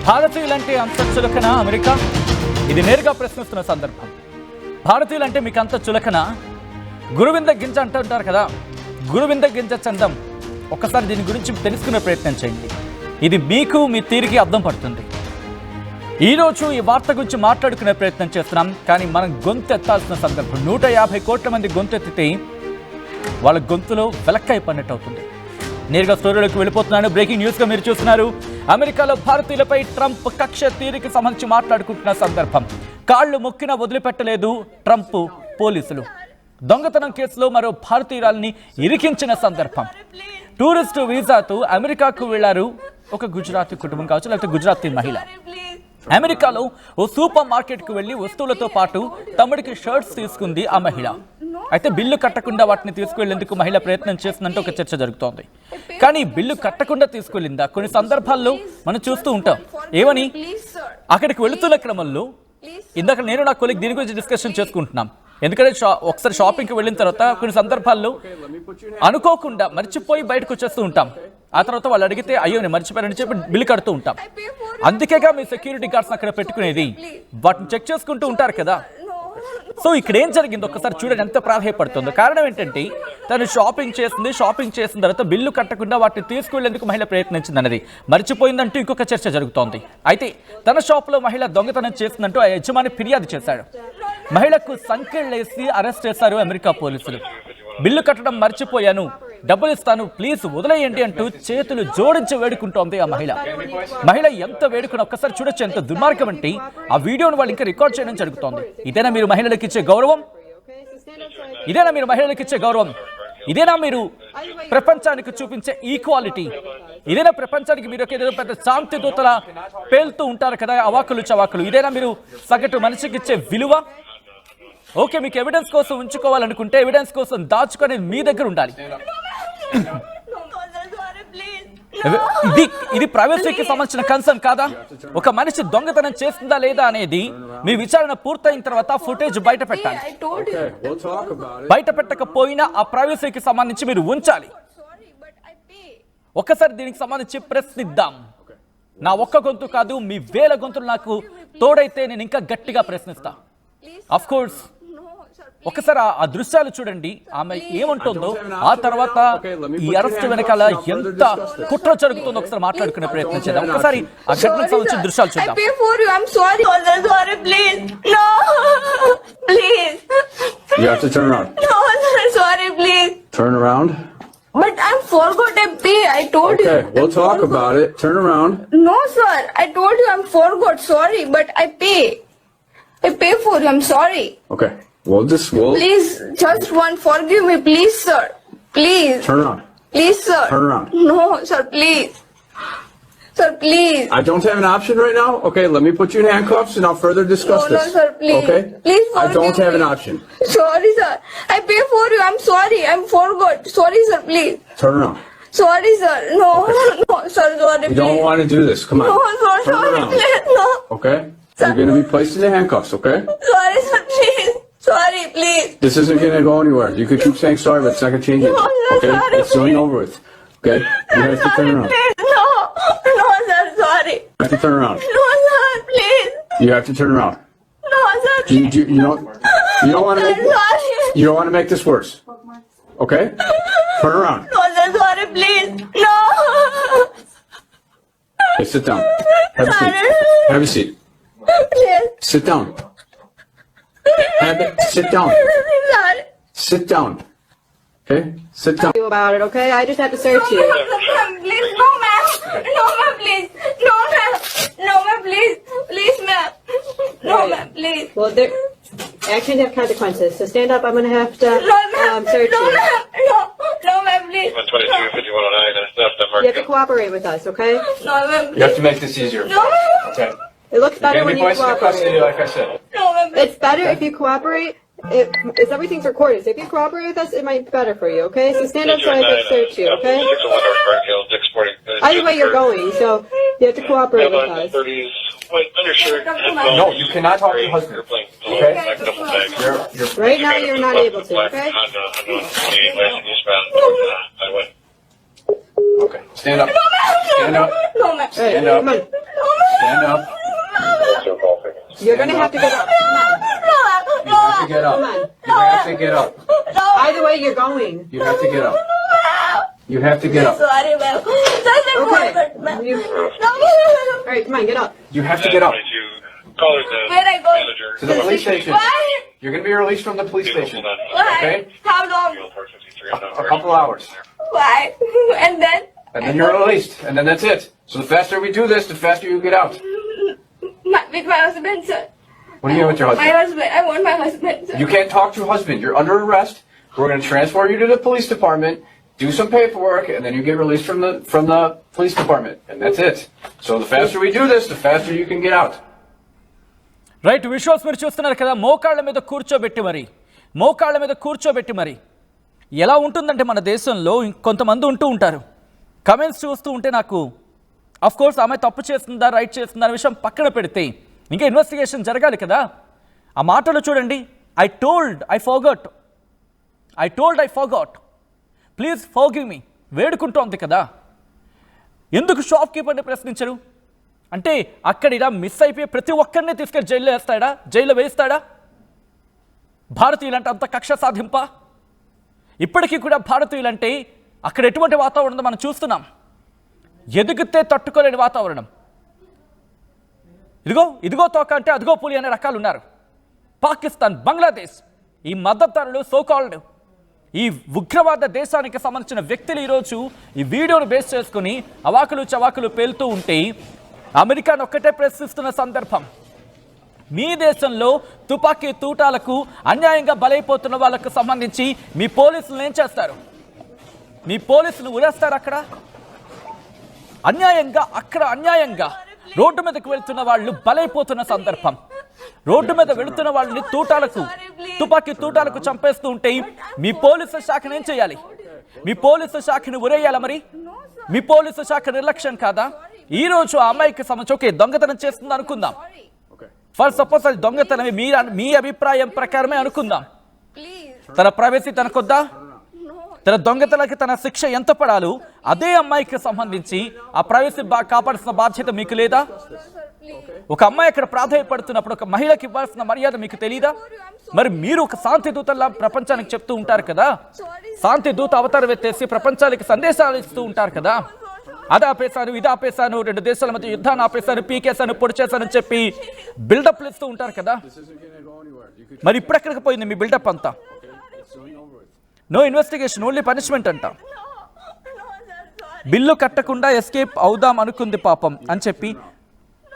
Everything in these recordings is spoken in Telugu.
భారతీయులంటే అంత చులకన అమెరికా? ఇది నేరుగా ప్రశ్నిస్తున్న సందర్భం. భారతీయులంటే మీకు అంత చులకన? గురువింద గింజ అంటుంటారు కదా, గురువింద గింజ చందం. ఒక్కసారి దీని గురించి తెలుసుకునే ప్రయత్నం చేయండి. ఇది మీకు మీ తీరికి అర్థం పడుతుంది. ఈరోజు ఈ వార్త గురించి మాట్లాడుకునే ప్రయత్నం చేస్తున్నాం, కానీ మనం గొంతెత్తాల్సిన సందర్భం. 150 కోట్ల మంది గొంతెత్తితే వాళ్ళ గొంతులో వెలక్కై పడినట్టు అవుతుంది. నేరుగా స్టోరీలోకి వెళ్ళిపోతున్నాను. బ్రేకింగ్ న్యూస్గా మీరు చూస్తున్నారు. అమెరికాలో భారతీయులపై ట్రంప్ కక్ష తీరికి సంబంధించి మాట్లాడుకుంటున్న సందర్భం. కాళ్లు మొక్కిన వదిలిపెట్టలేదు ట్రంప్ పోలీసులు. దొంగతనం కేసులో మరో భారతీయురాల్ని ఇరికించిన సందర్భం. టూరిస్టు వీసాతో అమెరికాకు వెళ్లారు ఒక గుజరాతీ కుటుంబం కావచ్చు, లేకపోతే గుజరాతీ మహిళ. అమెరికాలో ఓ సూపర్ మార్కెట్కు వెళ్లి వస్తువులతో పాటు తమ్ముడికి షర్ట్స్ తీసుకుంది ఆ మహిళ. అయితే బిల్లు కట్టకుండా వాటిని తీసుకువెళ్లేందుకు మహిళ ప్రయత్నం చేస్తుందంటే ఒక చర్చ జరుగుతోంది. కానీ బిల్లు కట్టకుండా తీసుకువెళ్ళిందా? కొన్ని సందర్భాల్లో మనం చూస్తూ ఉంటాం. ఏమని? అక్కడికి వెళుతున్న క్రమంలో ఇందాక నేను నా కొలీగ్ దీని గురించి డిస్కషన్ చేసుకుంటున్నాం. ఎందుకంటే ఒకసారి షాపింగ్కి వెళ్ళిన తర్వాత కొన్ని సందర్భాల్లో అనుకోకుండా మర్చిపోయి బయటకు వచ్చేస్తూ ఉంటాం. ఆ తర్వాత వాళ్ళు అడిగితే అయ్యో నేను మర్చిపోయానని చెప్పి బిల్లు కడుతూ ఉంటాం. అందుకేగా మీ సెక్యూరిటీ గార్డ్స్ అక్కడ పెట్టుకునేది, వాటిని చెక్ చేసుకుంటూ ఉంటారు కదా. సో ఇక్కడ ఏం జరిగింది ఒక్కసారి చూడండి, ఎంత ప్రాధాన్యపడుతుందో. కారణం ఏంటంటే తను షాపింగ్ చేసిన తర్వాత బిల్లు కట్టకుండా వాటిని తీసుకువెళ్లేందుకు మహిళ ప్రయత్నించింది అన్నది. మర్చిపోయిందంటూ ఇంకొక చర్చ జరుగుతోంది. అయితే తన షాప్లో మహిళ దొంగతనం చేసిందంటూ ఆ యజమాని ఫిర్యాదు చేశాడు. మహిళకు సంకెళ్ళేసి అరెస్ట్ చేశారు అమెరికా పోలీసులు. బిల్లు కట్టడం మర్చిపోయాను, డబ్బులు ఇస్తాను, ప్లీజ్ వదిలేయండి అంటూ చేతులు జోడించి వేడుకుంటోంది ఆ మహిళ. ఎంత వేడుకుని ఒక్కసారి చూడొచ్చు, ఎంత దుర్మార్గం అంటే ఆ వీడియోను వాళ్ళు ఇంకా రికార్డ్ చేయడం జరుగుతోంది. ఇదేనా మీరు మహిళలకు ఇచ్చే గౌరవం? ఇదేనా మీరు మహిళలకు ఇచ్చే గౌరవం? ఇదేనా మీరు ప్రపంచానికి చూపించే ఈక్వాలిటీ? ఇదేనా ప్రపంచానికి మీరు ఏదో పెద్ద శాంతి దూతల పేలుతూ ఉంటారు కదా, అవాకులు చవాకులు? ఇదేనా మీరు సగటు మనిషికి ఇచ్చే విలువ? ఓకే, మీకు ఎవిడెన్స్ కోసం ఉంచుకోవాలనుకుంటే ఎవిడెన్స్ కోసం దాచుకొని మీ దగ్గర ఉండాలి. ఇది ప్రైవసీకి సంబంధించిన కన్సర్న్ కాదా? ఒక మనిషి దొంగతనం చేస్తుందా లేదా అనేది మీ విచారణ పూర్తయిన తర్వాత ఫుటేజ్ బయట పెట్టాలి. బయట పెట్టకపోయినా ఆ ప్రైవసీకి సంబంధించి మీరు ఉంచాలి. ఒక్కసారి దీనికి సంబంధించి ప్రశ్నిద్దాం. నా ఒక్క గొంతు కాదు, మీ వేల గొంతులు నాకు తోడైతే నేను ఇంకా గట్టిగా ప్రశ్నిస్తా. ఆఫ్ కోర్స్ ఒకసారి ఆ దృశ్యాలు చూడండి, ఆమె ఏమంటుందో, ఆ తర్వాత ఈ అరెస్ట్ వెనకాల ఎంత కుట్ర జరుగుతుందో ఒకసారి మాట్లాడుకునే ప్రయత్నం చేద్దాం. ఒకసారి ఆ ఘటనకు సంబంధించిన దృశ్యాలు చూద్దాం. But I forgot to pay. I told you. Okay, we'll talk about it. Turn around. No, sir. I told you I forgot. Sorry, but I pay. I pay for you. I'm sorry. Okay, we'll Please, just one. Forgive me, please, sir. Please. Turn around. Please, sir. Turn around. No, sir. Please. Sir, please. I don't have an option right now. Okay, let me put you in handcuffs and I'll further discuss No, this. sir. Please. Okay? Please I don't forgive have me. an option. Sorry, sir. I pay for you. I'm sorry. I forgot. Sorry, sir. Please. Turn around. Sorry, sir. No, no, sir. Sorry, You don't want to do this. Come on. No, sir. Turn Sorry, around. please. No. Okay? You're going to be placed in the handcuffs, okay? Sorry, sir. Please. Sorry, please. This isn't going to go anywhere. You could keep saying sorry, but it's not going to change it. No, sir, Okay? sorry, It's going over with. Okay? You have to turn around. Please, no. No, sir. Sorry. You have to turn around. No, sir. Please. You have to turn around. No, sir. You don't want to make Sorry. You don't want to make this worse. Okay? Turn around. No, sir. Sorry, please. No. Okay, sit down. Have a seat. Have a seat. Please. Sit down. Sit down. Sorry. Sit down. Okay? Sit down. About it, okay? I just have to search you. Ma'am, please. No, ma'am. No, ma'am, please. No, ma'am. No, ma'am, please. Please, ma'am. No, ma'am, please. Well, actions have consequences, so stand up. I'm gonna have to No, ma'am. search No, you. ma'am. No, no, ma'am, please. 122-5109, and stuff that You have to cooperate with us, okay? No, ma'am. You have to make this easier. No, ma'am. Okay. It looks You're better going when to be you placed in custody, cooperate. like I said. No, ma'am. It's better if you cooperate. If everything's recorded, so if you cooperate with us, it might be better for you, okay? So stand up so I can search you, okay? Either way you're going, so you have to cooperate with us. No, you cannot talk to your husband. Okay? Right now you're not able to, okay? Okay? Okay. Stand up. Stand up. No, ma'am. Hey, Stand up. come on. Stand up. You're gonna have to get up. No, ma'am. You have to get up. Come on. You have to get up. No, Either way, you're going. You have to get up. You have to get up. sorry, ma'am. That's Okay. important, ma'am. You, No, all right, come on, get up. You have to get up. Call her the Where I go? manager. To the police station. Why? You're going to be released from the police station. Why? Okay? How long? A couple hours. Why? And then? And then you're released. And then that's it. So the faster we do this, the faster you get out. With my husband, sir. What do you mean with your My husband? husband. I want my husband, sir. You can't talk to your husband. You're under arrest. We're going to transfer you to the police department, do some paperwork, and then you get released from the police department. And that's it. So the faster we do this, the faster you can get out. Right, visuals మీరు చూస్తున్నారు కదా, మోకాళ్ళ మీద కూర్చోబెట్టి మరి ఎలా ఉంటుందంటే మన దేశంలో కొంతమంది ఉంటూ ఉంటారు. కమెంట్స్ చూస్తూ ఉంటే నాకు అఫ్ కోర్స్ ఆమె తప్పు చేస్తుందా రైట్ చేస్తుందా అనే విషయం పక్కన పెడితే ఇంకా ఇన్వెస్టిగేషన్ జరగాలి కదా. ఆ మాటలు చూడండి, I told I forgot please forgive me వేడుకుంటోంది కదా. ఎందుకు షాప్ కీపర్ని ప్రశ్నించరు అంటే అక్కడ ఇలా మిస్ అయిపోయి ప్రతి ఒక్కరిని తీసుకెళ్ళి జైల్లో వేస్తాడా? భారతీయులంటే అంత కక్ష సాధింప? ఇప్పటికీ కూడా భారతీయులంటే అక్కడ ఎటువంటి వాతావరణం మనం చూస్తున్నాం. ఎదిగితే తట్టుకోలేని వాతావరణం. ఇదిగో తోక అంటే అదిగో పులి అనే రకాలు ఉన్నారు. పాకిస్తాన్, బంగ్లాదేశ్, ఈ మద్దతుదారులు సోకాల్డ్ ఈ ఉగ్రవాద దేశానికి సంబంధించిన వ్యక్తులు ఈరోజు ఈ వీడియోను బేస్ చేసుకుని అవాకులు చవాకులు పేలుతూ ఉంటే అమెరికాను ఒక్కటే ప్రశ్నిస్తున్న సందర్భం. మీ దేశంలో తుపాకీ తూటాలకు అన్యాయంగా బలైపోతున్న వాళ్ళకు సంబంధించి మీ పోలీసులు ఏం చేస్తారు? మీ పోలీసులు ఉరేస్తారు అక్కడ అన్యాయంగా రోడ్డు మీదకి వెళ్తున్న వాళ్ళు బలైపోతున్న సందర్భం. రోడ్డు మీద వెళుతున్న వాళ్ళని తుపాకీ తూటాలకు చంపేస్తూ ఉంటే మీ పోలీసు శాఖను ఏం చేయాలి? మీ పోలీసు శాఖను ఉరేయాలా? మరి మీ పోలీసు శాఖ నిర్లక్ష్యం కాదా? ఈ రోజు ఆ అమ్మాయికి సంబంధించి ఓకే దొంగతనం చేస్తుంది అనుకుందాం. ఫర్ సపోజ్ అది దొంగతనమే మీ అభిప్రాయం ప్రకారమే అనుకుందాం. తన ప్రైవసీ తనకొద్దా? తన దొంగతనానికి తన శిక్ష ఎంత పడాలో అదే అమ్మాయికి సంబంధించి ఆ ప్రైవసీ కాపాడాల్సిన బాధ్యత మీకు లేదా? ఒక అమ్మాయి అక్కడ ప్రాధాన్యపడుతున్నప్పుడు ఒక మహిళకి ఇవ్వాల్సిన మర్యాద మీకు తెలీదా? మరి మీరు ఒక శాంతి దూతలా ప్రపంచానికి చెప్తూ ఉంటారు కదా, శాంతి దూత అవతారం ఎత్తేసి ప్రపంచానికి సందేశాలు ఇస్తూ ఉంటారు కదా. అది ఆపేశాను, ఇది ఆపేశాను, 2 దేశాల మధ్య యుద్ధాన్ని ఆపేశాను, పీకేశాను, పొడి చేశానని చెప్పి బిల్డప్లు ఇస్తూ ఉంటారు కదా. మరి ఇప్పుడు ఎక్కడికి పోయింది మీ బిల్డప్ అంతా? నో ఇన్వెస్టిగేషన్, ఓన్లీ పనిష్మెంట్ అంట. బిల్లు కట్టకుండా ఎస్కేప్ అవుదాం అనుకుంది పాపం అని చెప్పి.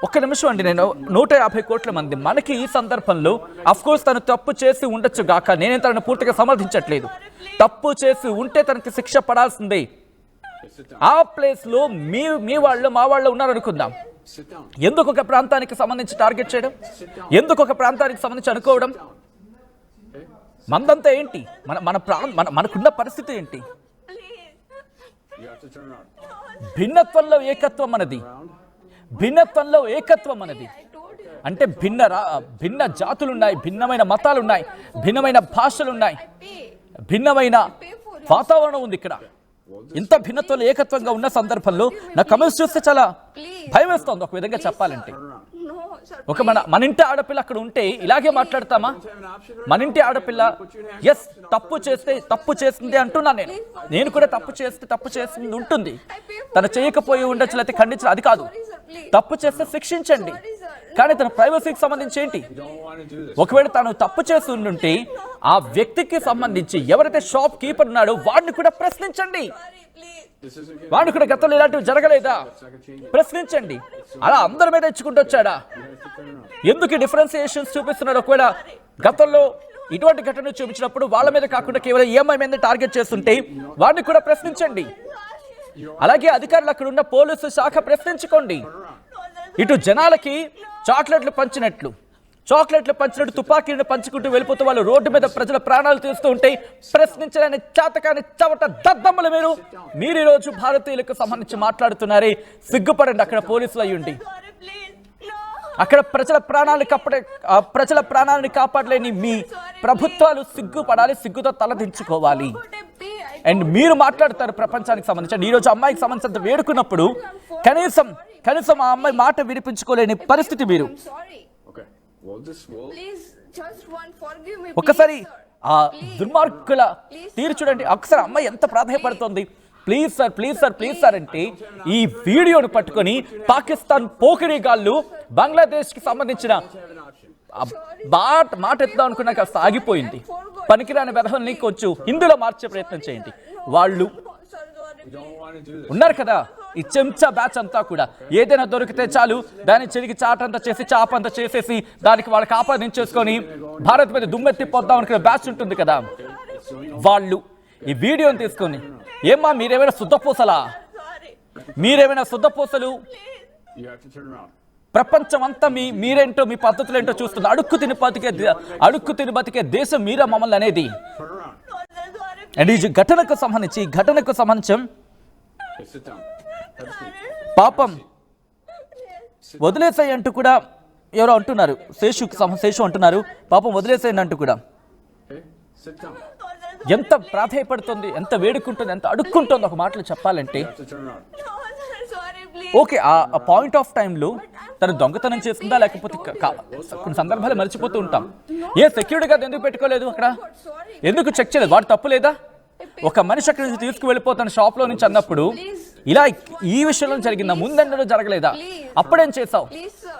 ఒక్క నిమిషం అండి, నేను 150 కోట్ల మంది మనకి ఈ సందర్భంలో అఫ్ కోర్స్ తను తప్పు చేసి ఉండొచ్చు గాక, నేనే తనను పూర్తిగా సమర్థించట్లేదు. తప్పు చేసి ఉంటే తనకి శిక్ష పడాల్సిందే. ఆ ప్లేస్ లో మీ వాళ్ళు మా వాళ్ళు ఉన్నారనుకుందాం. ఎందుకు ఒక ప్రాంతానికి సంబంధించి టార్గెట్ చేయడం? ఎందుకు ఒక ప్రాంతానికి సంబంధించి అనుకోవడం? మందంతా ఏంటి? మనకున్న పరిస్థితి ఏంటి? భిన్నత్వంలో ఏకత్వం మనది. అంటే భిన్న జాతులున్నాయి, భిన్నమైన మతాలున్నాయి, భిన్నమైన భాషలున్నాయి, భిన్నమైన వాతావరణం ఉంది ఇక్కడ. ఇంత భిన్నత్వంలో ఏకత్వంగా ఉన్న సందర్భంలో నా కమెంట్స్ చూస్తే చాలా భయం వేస్తోంది ఒక విధంగా చెప్పాలంటే. ఒక మన ఇంటి ఆడపిల్ల అక్కడ ఉంటే ఇలాగే మాట్లాడతామా? మన ఇంటి ఆడపిల్ల ఎస్ తప్పు చేస్తుంది అంటున్నా. నేను కూడా తప్పు చేస్తుంది ఉంటుంది. తను చేయకపోయి ఉండొచ్చు, లేకపోతే ఖండించడం అది కాదు. తప్పు చేస్తే శిక్షించండి, కానీ తన ప్రైవసీకి సంబంధించి ఏంటి? ఒకవేళ తాను తప్పు చేసి ఉంటే ఆ వ్యక్తికి సంబంధించి ఎవరైతే షాప్ కీపర్ ఉన్నాడో వాడిని కూడా ప్రశ్నించండి. వాడిని కూడా గతంలో ఇలాంటివి జరగలేదా ప్రశ్నించండి. అలా అందరి మీద ఇచ్చుకుంటూ వచ్చాడా? ఎందుకు డిఫరెన్సియేషన్స్ చూపిస్తున్నారు? ఒకవేళ గతంలో ఇటువంటి ఘటన చూపించినప్పుడు వాళ్ళ మీద కాకుండా కేవలం ఈఎంఐ మీద టార్గెట్ చేస్తుంటే వాడిని కూడా ప్రశ్నించండి. అలాగే అధికారులు అక్కడ ఉన్న పోలీసు శాఖ ప్రశ్నించుకోండి. ఇటు జనాలకి చాక్లెట్లు పంచినట్టు తుపాకీలను పంచుకుంటూ వెళ్ళిపోతూ వాళ్ళు రోడ్డు మీద ప్రజల ప్రాణాలు తీస్తూ ఉంటే ప్రశ్నించలేని చాతకాని చవట దద్దమ్మలు మీరు ఈరోజు భారతీయులకు సంబంధించి మాట్లాడుతున్నారే. సిగ్గుపడండి. అక్కడ పోలీసులు అయ్యుండి అక్కడ ప్రజల ప్రాణాలను కాపాడలేని మీ ప్రభుత్వాలు సిగ్గుపడాలి, సిగ్గుతో తలదించుకోవాలి. అండ్ మీరు మాట్లాడతారు ప్రపంచానికి సంబంధించి. అండ్ ఈరోజు అమ్మాయికి సంబంధించినంత వేడుకున్నప్పుడు కనీసం ఆ అమ్మాయి మాట వినిపించుకోలేని పరిస్థితి మీరు. I'm sorry. Okay. We'll Please, just one, forgive me. ఒక్కసారి please, ఆ sir. దుర్మార్గుల తీరు చూడండి. ఒకసారి అమ్మాయి ఎంత ప్రాధాయపడుతోంది. ప్లీజ్ సార్ అంటే ఈ వీడియోను పట్టుకొని పాకిస్తాన్ పోకిరిగాళ్ళు బంగ్లాదేశ్కి సంబంధించిన మాట ఎత్తుదాం అనుకున్నా కాస్త ఆగిపోయింది. పనికిరాని వెధవల్ని కొంచెం హిందీలో మార్చే ప్రయత్నం చేయండి. వాళ్ళు ఉన్నారు కదా ఈ చెంచా బ్యాచ్ అంతా కూడా ఏదైనా దొరికితే చాలు దాన్ని చెరిగి చాటంతా చేసి చాపంతా చేసేసి దానికి వాళ్ళకి ఆపాదించేసుకొని భారత్ మీద దుమ్మెత్తి పొద్దాం అనుకునే బ్యాచ్ ఉంటుంది కదా, వాళ్ళు ఈ వీడియోని తీసుకొని ఏమ్మా మీరేమైనా శుద్ధపూసలా, మీరేమైనా శుద్ధపూసలు, ప్రపంచం అంతా మీరేంటో మీ పద్ధతులు ఏంటో చూస్తుంది. అడుక్కు తిని బతికే దేశం మీరా మమ్మల్ని అనేది. అండ్ ఈ ఘటనకు సంబంధించి పాపం వదిలేసాయి అంటూ కూడా ఎవరో అంటున్నారు. శేషు అంటున్నారు పాపం వదిలేసాయి అంటూ కూడా. ఎంత ప్రాధాయపడుతుంది, ఎంత వేడుకుంటుంది, ఎంత అడుక్కుంటుంది ఒక మాటలు చెప్పాలంటే. ఓకే ఆ పాయింట్ ఆఫ్ టైంలో తను దొంగతనం చేస్తుందా లేకపోతే కొన్ని సందర్భాలు మర్చిపోతూ ఉంటాం. సెక్యూరిటీ గార్డ్ ఎందుకు పెట్టుకోలేదు అక్కడ, ఎందుకు చెక్ చేయలేదు, వాడు తప్పు లేదా? ఒక మనిషి అక్కడి నుంచి తీసుకువెళ్ళిపోతాను షాప్లో నుంచి అన్నప్పుడు ఇలా ఈ విషయంలో జరిగిందా, ముందెన్నడూ జరగలేదా, అప్పుడేం చేసావు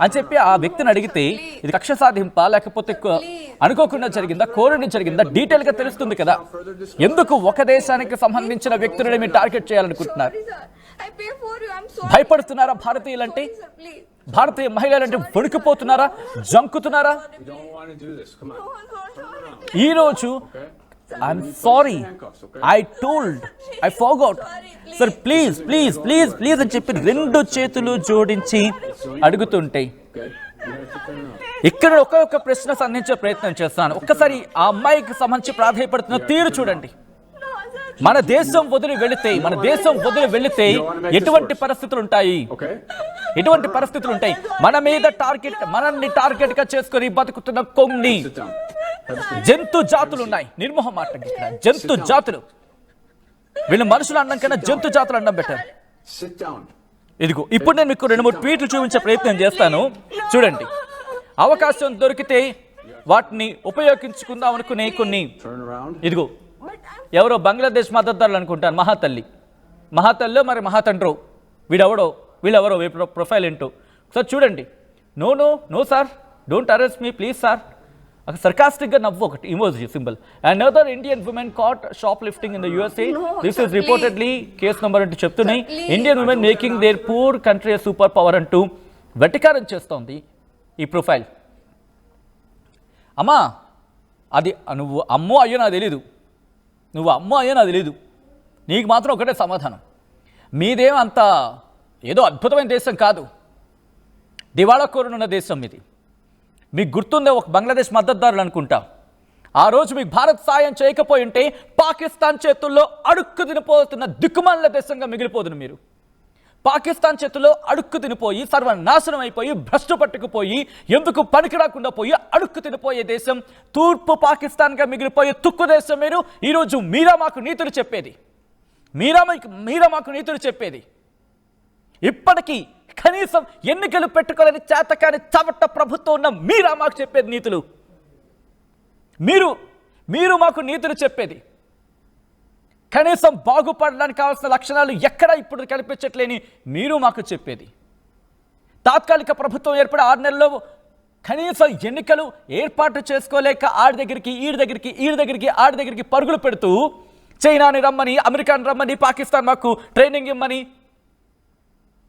అని చెప్పి ఆ వ్యక్తిని అడిగితే ఇది కక్ష సాధింపా లేకపోతే అనుకోకుండా జరిగిందా, కోరిని జరిగిందా, డీటెయిల్ గా తెలుస్తుంది కదా. ఎందుకు ఒక దేశానికి సంబంధించిన వ్యక్తులని మీరు టార్గెట్ చేయాలనుకుంటున్నారు? భయపడుతున్నారా భారతీయులంటే, భారతీయ మహిళలంటే వణికిపోతున్నారా, జంకుతున్నారా? ఈరోజు I'm sorry. I forgot. Sir, please అని చెప్పి రెండు చేతులు జోడించి అడుగుతుంటాయి. ఇక్కడ ఒక్కొక్క ప్రశ్న సంధించే ప్రయత్నం చేస్తాను. ఒక్కసారి ఆ అమ్మాయికి సంబంధించి ప్రాధాయపడుతున్న తీరు చూడండి. మన దేశం వదిలి వెళితే ఎటువంటి పరిస్థితులు ఉంటాయి? మన మీద మనల్ని టార్గెట్ గా చేసుకొని బతుకుతున్న కొన్ని జంతు జాతులు ఉన్నాయి. నిర్మోహం మాట్లాడి జంతు జాతులు, వీళ్ళు మనుషులు అన్నం కన్నా జంతు జాతులు అన్నం పెట్టారు. ఇదిగో ఇప్పుడు నేను మీకు 2-3 ట్వీట్లు చూపించే ప్రయత్నం చేస్తాను. చూడండి, అవకాశం దొరికితే వాటిని ఉపయోగించుకుందాం అనుకునే కొన్ని. ఇదిగో ఎవరో బంగ్లాదేశ్ మద్దతుదారులు అనుకుంటాను, మహాతల్లో మరి మహాతండ్రో వీళ్ళెవరో ప్రొఫైల్ ఏంటో సార్ చూడండి. No sir, don't arrest me please sir. sarcastic గా నవ్వు ఒకటి emoji symbol. Another Indian woman caught shoplifting in the USA. This is reportedly case number అంటూ చెప్తున్నాయి. Indian women making their poor country a super power అంటూ వెటకారం చేస్తోంది ఈ ప్రొఫైల్. అమ్మా అది నువ్వు అమ్మో అయ్యో నాకు తెలీదు, నీకు మాత్రం ఒకటే సమాధానం. మీదేం అంత ఏదో అద్భుతమైన దేశం కాదు, దివాళా కోరునున్న దేశం ఇది. మీకు గుర్తుందే ఒక బంగ్లాదేశ్ మద్దతుదారులు అనుకుంటా, ఆ రోజు మీకు భారత్ సాయం చేయకపోయి ఉంటే పాకిస్తాన్ చేతుల్లో అడుక్కు తినిపోతున్న దిక్కుమాలిన దేశంగా మిగిలిపోదును మీరు. పాకిస్తాన్ చేతుల్లో అడుక్కు తినిపోయి సర్వనాశనం అయిపోయి భ్రష్టు పట్టుకుపోయి ఎందుకు పనికి రాకుండా పోయి అడుక్కు తినిపోయే దేశం, తూర్పు పాకిస్తాన్గా మిగిలిపోయే తుక్కు దేశం మీరు. ఈరోజు మీరా మాకు నీతులు చెప్పేది ఇప్పటికీ కనీసం ఎన్నికలు పెట్టుకోలేని చేతకాని చవట ప్రభుత్వం ఉన్న మీరా మాకు చెప్పేది నీతులు. మీరు మాకు నీతులు చెప్పేది. కనీసం బాగుపడడానికి కావాల్సిన లక్షణాలు ఎక్కడా ఇప్పుడు కనిపించట్లేని మీరు మాకు చెప్పేది. తాత్కాలిక ప్రభుత్వం ఏర్పడి 6 నెలల్లో కనీసం ఎన్నికలు ఏర్పాటు చేసుకోలేక ఆడి దగ్గరికి పరుగులు పెడుతూ చైనాని రమ్మని, అమెరికాని రమ్మని, పాకిస్తాన్ మాకు ట్రైనింగ్ ఇమ్మని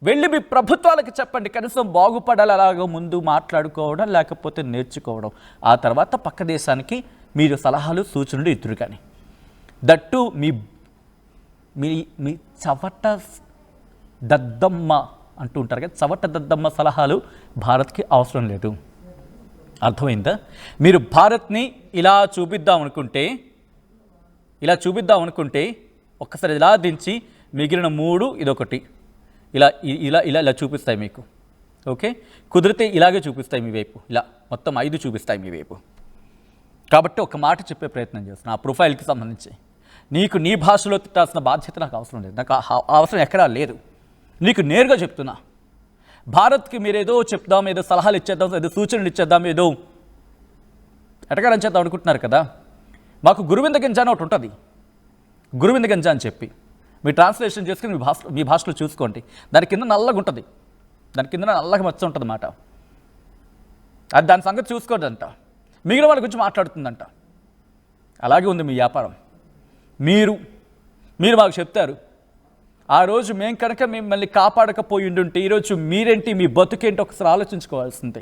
వెళ్ళి మీ ప్రభుత్వాలకు చెప్పండి. కనీసం బాగుపడాలి, అలాగ ముందు మాట్లాడుకోవడం లేకపోతే నేర్చుకోవడం, ఆ తర్వాత పక్క దేశానికి మీరు సలహాలు సూచనలు ఇద్దరు. కానీ దట్టు మీ చవట దద్దమ్మ అంటూ ఉంటారు కదా, చవట దద్దమ్మ సలహాలు భారత్కి అవసరం లేదు. అర్థమైందా? మీరు భారత్ని ఇలా చూపిద్దాం అనుకుంటే ఒక్కసారి ఇలా దించి మిగిలిన 3 ఇదొకటి ఇలా చూపిస్తాయి మీకు. ఓకే, కుదిరితే ఇలాగే చూపిస్తాయి మీ వైపు, ఇలా మొత్తం 5 చూపిస్తాయి మీ వైపు. కాబట్టి ఒక మాట చెప్పే ప్రయత్నం చేస్తున్నాను ఆ ప్రొఫైల్కి సంబంధించి. నీకు నీ భాషలో తిట్టాల్సిన బాధ్యత నాకు అవసరం లేదు, నాకు అవసరం ఎక్కడా లేదు. నీకు నేరుగా చెప్తున్నా, భారత్కి మీరేదో చెప్దాం, ఏదో సలహాలు ఇచ్చేద్దాం, ఏదో సూచనలు ఇచ్చేద్దాం, ఏదో ఎటకారం చేద్దాం అనుకుంటున్నారు కదా. మాకు గురువింద గింజ అని ఒకటి ఉంటుంది, గురువింద గింజ అని చెప్పి మీ ట్రాన్స్లేషన్ చేసుకుని మీ భాషలో చూసుకోండి. దాని కింద నల్లగా ఉంటుంది, దాని కింద నల్లగా మచ్చ ఉంటుంది అన్నమాట. అది దాని సంగతి చూసుకోవద్దంట, మిగిలిన వాళ్ళ గురించి మాట్లాడుతుందంట. అలాగే ఉంది మీ వ్యాపారం. మీరు మాకు చెప్తారు, ఆ రోజు మేము కనుక మిమ్మల్ని కాపాడకపోయి ఉండుంటే ఈరోజు మీరేంటి, మీ బతుకేంటి ఒకసారి ఆలోచించుకోవాల్సింది.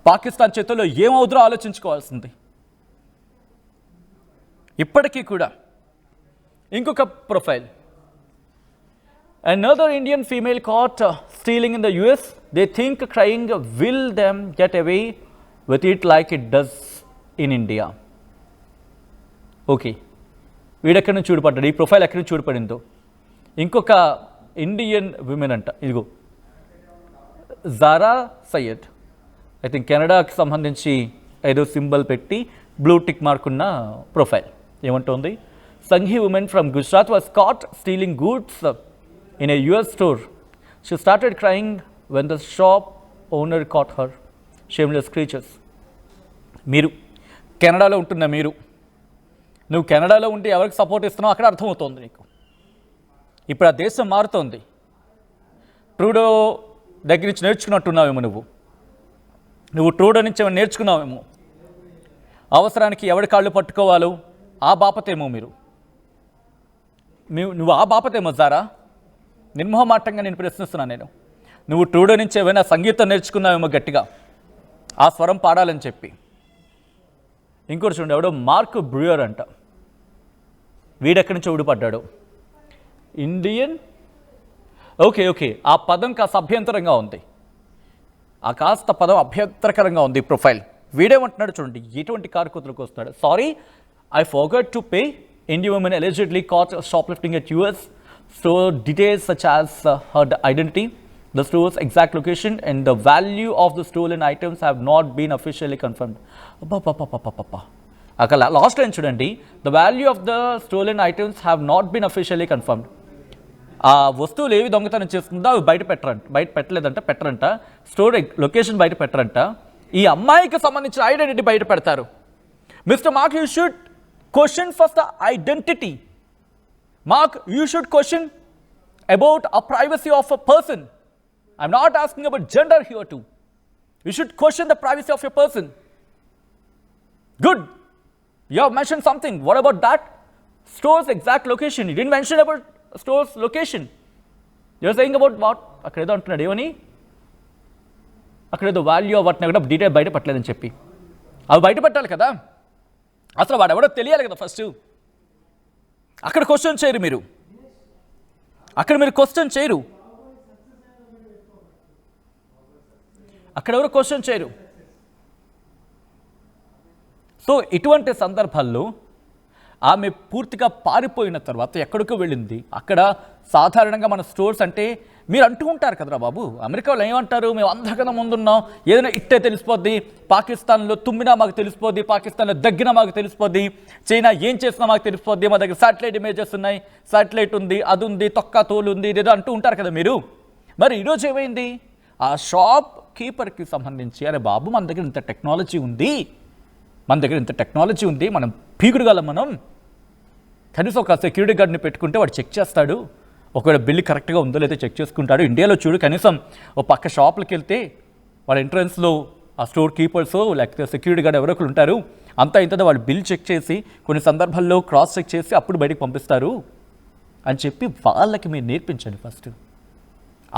పాకిస్తాన్ చేతుల్లో ఏమవుతుందో ఆలోచించుకోవాల్సింది. ఇప్పటికీ కూడా ఇంకొక profile, another Indian female caught stealing in the US. They think crying will them get away with it like it does in India. Okay, వీడెక్కడి నుంచి చూడపడ్డాడు, ఈ ప్రొఫైల్ ఎక్కడి నుంచి చూడపడిందో. ఇంకొక ఇండియన్ విమెన్ అంట, ఇదిగో జారా సయ్యద్, ఐ థింక్ కెనడాకి సంబంధించి ఏదో సింబల్ పెట్టి బ్లూ టిక్ మార్క్ ఉన్న ప్రొఫైల్. ఏమంటుంది, Sanghi women from Gujarat was caught stealing goods in a US store. She started crying when the shop owner caught her. Shameless creatures. మీరు కెనడాలో ఉంటున్న నువ్వు కెనడాలో ఉంటే ఎవరికి సపోర్ట్ ఇస్తున్నావు అక్కడ అర్థమవుతోంది నీకు. ఇప్పుడు ఆ దేశం మారుతోంది. ట్రూడో దగ్గర నుంచి నేర్చుకున్నట్టున్నావేమో నువ్వు ట్రూడో నుంచి ఏమైనా నేర్చుకున్నావేమో. అవసరానికి ఎవరి కాళ్ళు పట్టుకోవాలో ఆ బాపతేమో నువ్వు ఆ బాపతేమో జారా. నిర్మోహమాటంగా నేను ప్రశ్నిస్తున్నాను. నువ్వు ట్రూడో నుంచి ఏమైనా సంగీతం నేర్చుకున్నావేమో గట్టిగా, ఆ స్వరం పాడాలని చెప్పి. ఇంకోటి చూడండి, ఎవడో మార్క్ బ్రూయర్ అంట, వీడెక్కడి నుంచి ఊడిపడ్డాడు, ఇండియన్. ఓకే, ఆ పదం కాస్త అభ్యంతరంగా ఉంది, ఆ కాస్త పదం అభ్యంతరకరంగా ఉంది ఈ ప్రొఫైల్. వీడేమంటున్నాడు చూడండి, ఎటువంటి కారుకూతులకు వస్తున్నాడు. Sorry, I forgot to pay. Indian woman allegedly caught shoplifting at US store. Details such as her identity, the store's exact location and the value of the stolen items have not been officially confirmed. అక్కడ లాస్ట్ లైన్ చూడండి, the value of the stolen items have not been officially confirmed. ఆ వస్తువులు ఏవి దొంగతనం చేస్తుందో అవి బయట పెట్టరంట. స్టోర్ లొకేషన్ బయట పెట్టరంట. ఈ అమ్మాయికి సంబంధించిన ఐడెంటిటీ బయట పెడతారు. Mister mark, you should question first the identity. Mark, you should question about a privacy of a person. I'm not asking about gender here too. You should question the privacy of your person. Good. You have mentioned something. What about that? Store's exact location. You didn't mention about store's location. You're saying about what? అక్కడేదో అంటున్నాడు, ఏమని అక్కడేదో వాల్యూ వాటిని కూడా డీటెయిల్ బయట పెట్టలేదని చెప్పి. అవి బయట పెట్టాలి కదా, అసలు వాడు ఎవడో తెలియాలి కదా ఫస్ట్. అక్కడ క్వశ్చన్ చేయరు మీరు, అక్కడ మీరు క్వశ్చన్ చేయరు, అక్కడ ఎవరు క్వశ్చన్ చేయరు. సో ఇటువంటి సందర్భాల్లో ఆమె పూర్తిగా పారిపోయిన తర్వాత ఎక్కడికో వెళ్ళింది. అక్కడ సాధారణంగా మన స్టోర్స్ అంటే మీరు అంటూ ఉంటారు కదరా బాబు, అమెరికాలో ఏమంటారు, మేము అందరికన్నా ముందున్నాం, ఏదైనా ఇట్టే తెలిసిపోద్ది, పాకిస్తాన్లో తుమ్మినా మాకు తెలిసిపోద్ది, పాకిస్తాన్లో దగ్గినా మాకు తెలిసిపోద్ది, చైనా ఏం చేసినా మాకు తెలిసిపోద్ది, మా దగ్గర శాటిలైట్ ఇమేజెస్ ఉన్నాయి, శాటిలైట్ ఉంది, అది ఉంది, తొక్క తోలు ఉంది, ఇదేదో అంటూ ఉంటారు కదా మీరు. మరి ఈరోజు ఏమైంది, ఆ షాప్ కీపర్కి సంబంధించి, అరే బాబు మన దగ్గర ఇంత టెక్నాలజీ ఉంది, మనం పీకుడుగలం, మనం కనీసం ఒక సెక్యూరిటీ గార్డ్ని పెట్టుకుంటే వాడు చెక్ చేస్తాడు, ఒకవేళ బిల్లు కరెక్ట్గా ఉందో లేదో చెక్ చేసుకుంటాడు. ఇండియాలో చూడు, కనీసం ఓ పక్క షాపులకి వెళ్తే వాళ్ళ ఎంట్రన్స్లో ఆ స్టోర్ కీపర్స్ లేకపోతే సెక్యూరిటీ గార్డ్ ఎవరో ఒకరు ఉంటారు, అంతా ఇంతదో వాళ్ళు బిల్ చెక్ చేసి కొన్ని సందర్భాల్లో క్రాస్ చెక్ చేసి అప్పుడు బయటకు పంపిస్తారు అని చెప్పి వాళ్ళకి మీరు నేర్పించండి ఫస్ట్.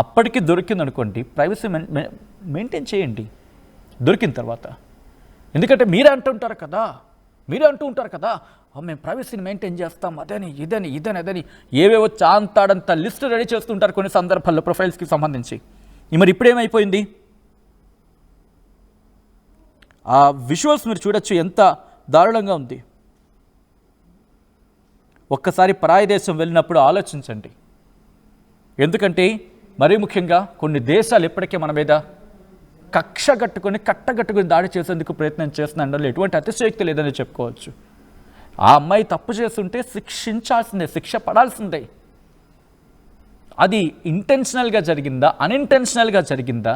అప్పటికి దొరికిందనుకోండి, ప్రైవసీ మెయింటైన్ చేయండి దొరికిన తర్వాత. ఎందుకంటే మీరే అంటూ ఉంటారు కదా, మేము ప్రైవసీని మెయింటైన్ చేస్తాం, అదని ఇదని ఏవేవో చాంతాడంత లిస్ట్ రెడీ చేస్తుంటారు కొన్ని సందర్భాల్లో ప్రొఫైల్స్కి సంబంధించి. మరి ఇప్పుడేమైపోయింది, ఆ విజువల్స్ మీరు చూడొచ్చు, ఎంత దారుణంగా ఉంది. ఒక్కసారి పరాయి దేశం వెళ్ళినప్పుడు ఆలోచించండి. ఎందుకంటే మరీ ముఖ్యంగా కొన్ని దేశాలు ఇప్పటికే మన మీద కట్టగట్టుకుని దాడి చేసేందుకు ప్రయత్నం చేస్తున్న ఎటువంటి అతిశయోక్తి లేదని చెప్పుకోవచ్చు. ఆ అమ్మాయి తప్పు చేస్తుంటే శిక్షించాల్సిందే, శిక్ష పడాల్సిందే. అది ఇంటెన్షనల్గా జరిగిందా, అన్ఇంటెన్షనల్గా జరిగిందా?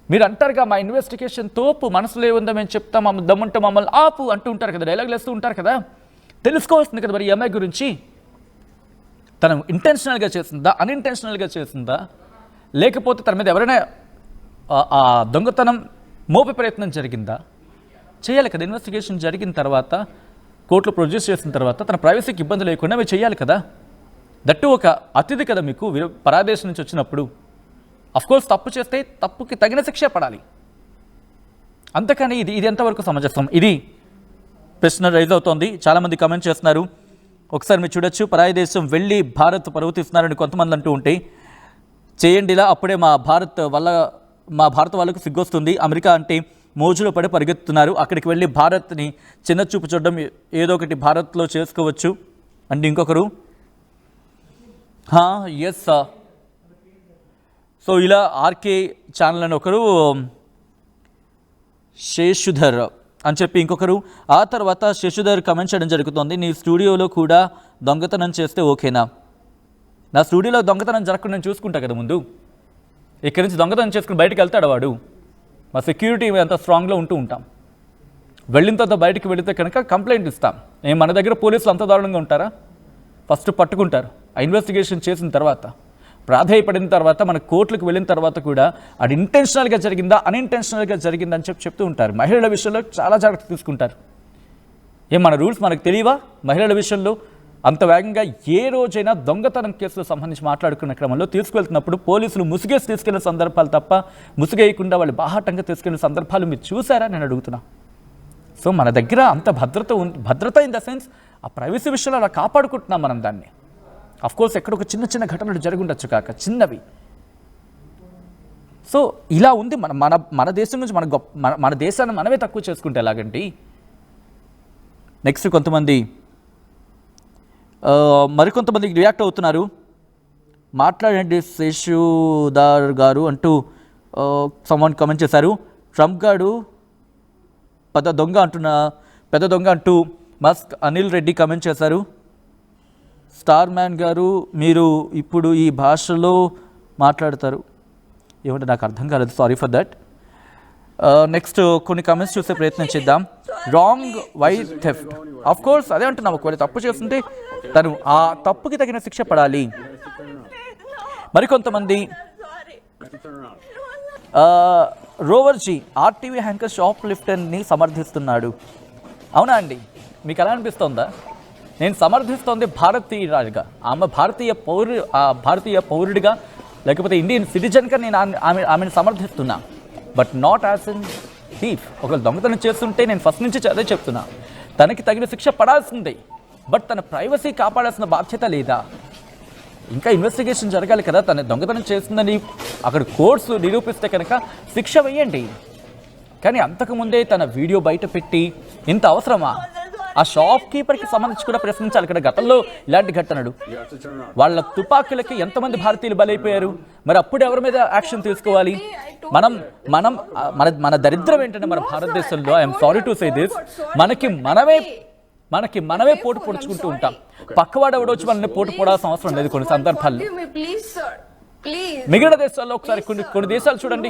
మీరు అంటారుగా మా ఇన్వెస్టిగేషన్ తోపు, మనసులో ఏముందో మేము చెప్తాం, దమ్ముంటే మమ్మల్ని ఆపు అంటూ ఉంటారు కదా, డైలాగులు వేస్తూ ఉంటారు కదా. తెలుసుకోవాల్సింది కదా మరి ఈ అమ్మాయి గురించి. తను ఇంటెన్షనల్గా చేసిందా, అన్ఇంటెన్షనల్గా చేసిందా, లేకపోతే తన మీద ఎవరైనా ఆ దొంగతనం మోపే ప్రయత్నం జరిగిందా? చేయాలి కదా. ఇన్వెస్టిగేషన్ జరిగిన తర్వాత, కోర్టులో ప్రొడ్యూస్ చేసిన తర్వాత తన ప్రైవసీకి ఇబ్బంది లేకుండా మీరు చేయాలి కదా. దట్టు ఒక అతిథి కదా మీకు పరాదేశం నుంచి వచ్చినప్పుడు. అఫ్కోర్స్ తప్పు చేస్తే తప్పుకి తగిన శిక్ష పడాలి. అంతకని ఇది ఎంతవరకు సమంజసం? ఇది ప్రశ్న రైజ్ అవుతోంది. చాలామంది కమెంట్ చేస్తున్నారు. ఒకసారి మీరు చూడొచ్చు. పరాయి దేశం వెళ్ళి భారత్ పరువు తీస్తున్నారని కొంతమంది అంటూ ఉంటే, చేయండిలా, అప్పుడే మా భారత వాళ్ళకు సిగ్గొస్తుంది. అమెరికా అంటే మోజులో పడి పరిగెత్తుతున్నారు. అక్కడికి వెళ్ళి భారత్ని చిన్న చూపు చూడడం, ఏదో ఒకటి భారత్లో చేసుకోవచ్చు అంటే ఇంకొకరు ఎస్. సో ఇలా ఆర్కే ఛానల్ అని ఒకరు, శేషుధర్ అని చెప్పి ఇంకొకరు. ఆ తర్వాత శశిధర్ కమెంట్ చేయడం జరుగుతుంది. నీ స్టూడియోలో కూడా దొంగతనం చేస్తే ఓకేనా? నా స్టూడియోలో దొంగతనం జరగకుండా నేను చూసుకుంటా కదా ముందు. ఇక్కడి నుంచి దొంగతనం చేసుకుని బయటకు వెళ్తాడు వాడు. మా సెక్యూరిటీ అంత స్ట్రాంగ్లో ఉంటూ ఉంటాం. వెళ్ళిన తర్వాత బయటకు వెళితే కనుక కంప్లైంట్ ఇస్తాం. మన దగ్గర పోలీసులు అంత దారుణంగా ఉంటారా? ఫస్ట్ పట్టుకుంటారు. ఆ ఇన్వెస్టిగేషన్ చేసిన తర్వాత, ప్రాధాయపడిన తర్వాత, మన కోర్టులకు వెళ్ళిన తర్వాత కూడా అది ఇంటెన్షనల్గా జరిగిందా, అన్ఇంటెన్షనల్గా జరిగిందా అని చెప్తూ ఉంటారు. మహిళల విషయంలో చాలా జాగ్రత్త తీసుకుంటారు. మన రూల్స్ మనకు తెలియవా? మహిళల విషయంలో అంత వేగంగా ఏ రోజైనా దొంగతనం కేసులకు సంబంధించి మాట్లాడుకున్న క్రమంలో తీసుకువెళ్తున్నప్పుడు పోలీసులు ముసుగేసి తీసుకెళ్లిన సందర్భాలు తప్ప, ముసుగేయకుండా వాళ్ళు బాహాటంగా తీసుకెళ్లిన సందర్భాలు మీరు చూసారా నేను అడుగుతున్నా. సో మన దగ్గర అంత భద్రత ఇన్ ద సెన్స్ ఆ ప్రైవసీ విషయంలో అలా కాపాడుకుంటున్నాం మనం దాన్ని. అఫ్కోర్స్ ఎక్కడ ఒక చిన్న చిన్న ఘటనలు జరిగి ఉండొచ్చు కాక, చిన్నవి. సో ఇలా ఉంది మన దేశం నుంచి మన దేశాన్ని మనమే తక్కువ చేసుకుంటే ఎలాగండి? నెక్స్ట్ కొంతమంది మరికొంతమందికి రియాక్ట్ అవుతున్నారు. మాట్లాడండి శేషుదార్ గారు అంటూ సమ్వన్ కమెంట్ చేశారు. ట్రంప్ గారు పెద్ద దొంగ అంటూ మస్క్ అనిల్ రెడ్డి కమెంట్ చేశారు. స్టార్ మ్యాన్ గారు మీరు ఇప్పుడు ఈ భాషలో మాట్లాడతారు ఏమంటే నాకు అర్థం కాలేదు, సారీ ఫర్ దట్. నెక్స్ట్ కొన్ని కమెంట్స్ చూసే ప్రయత్నం చేద్దాం. Wrong why theft, of course అదే అంటున్నాం. ఒకవేళ తప్పు చేస్తుంటే తను ఆ తప్పుకి తగిన శిక్ష పడాలి. మరికొంతమంది రోవర్జీ ఆర్టీవీ హ్యాంకర్ షాప్ లిఫ్టర్ని సమర్థిస్తున్నాడు. అవునా అండి? మీకు ఎలా అనిపిస్తోందా? నేను సమర్థిస్తోంది భారతీయురాలుగా, ఆమె భారతీయ పౌరుడిగా, లేకపోతే ఇండియన్ సిటిజన్గా నేను ఆమెను సమర్థిస్తున్నా. But not as in thief. ఒకవేళ దొంగతనం చేస్తుంటే నేను ఫస్ట్ నుంచి అదే చెప్తున్నా, తనకి తగిన శిక్ష పడాల్సిందే. బట్ తన ప్రైవసీ కాపాడాల్సిన బాధ్యత లేదా? ఇంకా ఇన్వెస్టిగేషన్ జరగాలి కదా. తన దొంగతనం చేస్తుందని అక్కడ కోర్ట్స్ నిరూపిస్తే కనుక శిక్ష వేయండి. కానీ అంతకుముందే తన వీడియో బయట పెట్టి ఇంత అవసరమా? ఆ షాప్ కీపర్కి సంబంధించి కూడా ప్రశ్నించాలి కదా. గతంలో ఇలాంటి ఘటనలు, వాళ్ళ తుపాకులకి ఎంతమంది భారతీయులు బలైపోయారు, మరి అప్పుడు ఎవరి మీద యాక్షన్ తీసుకోవాలి? మన దరిద్రం ఏంటంటే మన భారతదేశంలో, I'm sorry to say this, మనకి మనమే పోటు పొడుచుకుంటూ ఉంటాం. పక్కవాడు ఎవడో వచ్చి మనల్ని పోటు పొడాల్సిన అవసరం లేదు కొన్ని సందర్భాల్లో. మిగిలిన దేశాల్లో ఒకసారి కొన్ని దేశాలు చూడండి,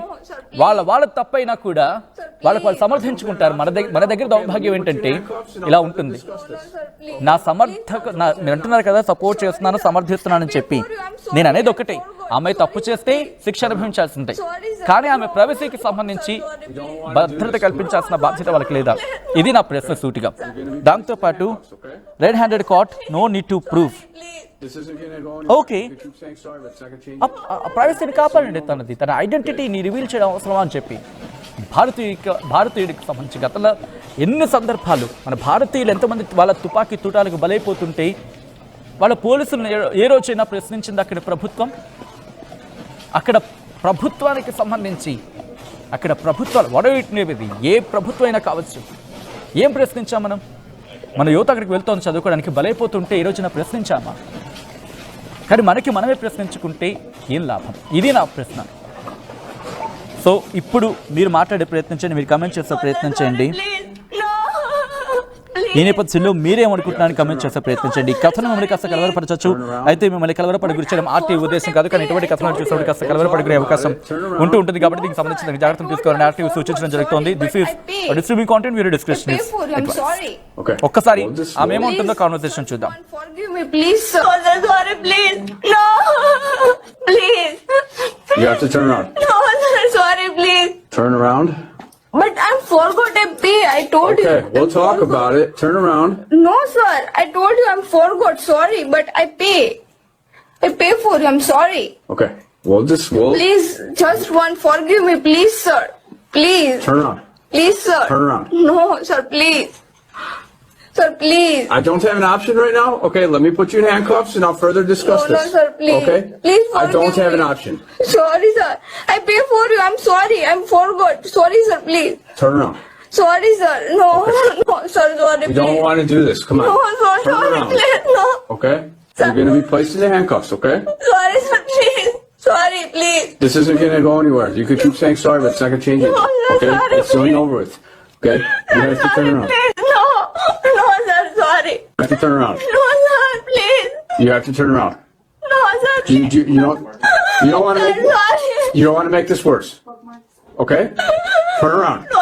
వాళ్ళ తప్పైనా కూడా వాళ్ళు సమర్థించుకుంటారు. మన దగ్గర దౌర్భాగ్యం ఏంటంటే ఇలా ఉంటుంది. మీరు అంటున్నారు కదా సపోర్ట్ చేస్తున్నాను, సమర్థిస్తున్నానని చెప్పి. నేను అనేది ఒకటే, ఆమె తప్పు చేస్తే శిక్ష అనుభవించాల్సిందే. కానీ ఆమె ప్రైవసీకి సంబంధించి భద్రత కల్పించాల్సిన బాధ్యత వాళ్ళకి లేదా? ఇది నా ప్రశ్న సూటిగా. దాంతోపాటు red handed caught, no need to proof. Okay, ప్రైవసీని కాపాడండి, తన ఐడెంటిటీని రివీల్ చేయడం అవసరమా అని చెప్పి. భారతీయుడికి సంబంధించి గతంలో ఎన్ని సందర్భాలు మన భారతీయులు ఎంతమంది వాళ్ళ తుపాకీ తుటాలకు బలైపోతుంటే వాళ్ళ పోలీసులను ఏ రోజైనా ప్రశ్నించింది అక్కడ ప్రభుత్వం? అక్కడ ప్రభుత్వానికి సంబంధించి అక్కడ ప్రభుత్వాలు వడవిటినేది ఏ ప్రభుత్వం అయినా కావచ్చు, ఏం ప్రశ్నించాం మనం? మన యువత అక్కడికి వెళ్తోంది చదువుకోవడానికి, బలైపోతుంటే ఈ రోజున ప్రశ్నించామా? కానీ మనకి మనమే ప్రశ్నించుకుంటే ఏం లాభం? ఇది నా ప్రశ్న. సో ఇప్పుడు మీరు మాట్లాడే ప్రయత్నం చేయండి, మీరు కమెంట్ చేసే ప్రయత్నం చేయండి. ఈ నేపథ్యంలో మీరేమనుకుంటున్నారని కమెంట్ చేసే ప్రయత్నించండి. ఈ కథను మిమ్మల్ని కాస్త కలవరపరచవచ్చు, అయితే మిమ్మల్ని కలవరపడి గురించడం ఆర్టీ ఉద్దేశం కాదు. కానీ ఇటువంటి కథనాలు చూసినప్పుడు కాస్త కలవరపడుకునే అవకాశం ఉంటుంది కాబట్టి దీనికి సంబంధించిన జాగ్రత్తలు తీసుకోవాలని ఆర్టీ సూచించడం జరుగుతుంది. This is distributing content video description. Pay for you. I'm sorry. Okay. ఒక్కసారి ఆమె ఏమంటుందో కాన్వర్సేషన్ చూద్దాం. Forgive me, please, sir. No, sir, sorry, please. No, please. You have to turn around. No, sir, sorry, please. Turn around. But I forgot to pay. I told you. Okay, we'll talk about it. Turn around. No, sir. I told you I forgot. Sorry, but I pay. I pay for you. I'm sorry. Okay. We'll Please, just one. Forgive me, please, sir. Please. turn around. Please, sir. Turn around. No, sir, please. Sir, please. I don't have an option right now. Okay, let me put you in handcuffs and I'll further discuss No, this. sir, please. Okay? Please I don't forgive have an me. option. Sorry, sir. I pay for you. I'm sorry. I'm forgot. Sorry, sir, please. Turn around. Sorry, sir. No, no, sir, sorry, We please. don't want to do this. Come on. No, sir, Turn sorry, around. please. No. Okay? You're going to be placed in the handcuffs, okay? Sorry, sir, please. Sorry, please. This isn't going to go anywhere. You could keep saying sorry, but it's not going to change it. No, sir, Okay? sorry, It's going please. over with. Okay? You have to turn Sorry, around. please. No. No, sir, sorry. You have to turn around. No, sir, please. You have to turn around. No, sir, You please. don't want to Sir, make sorry. you don't want to make this worse. Okay? Turn around. No,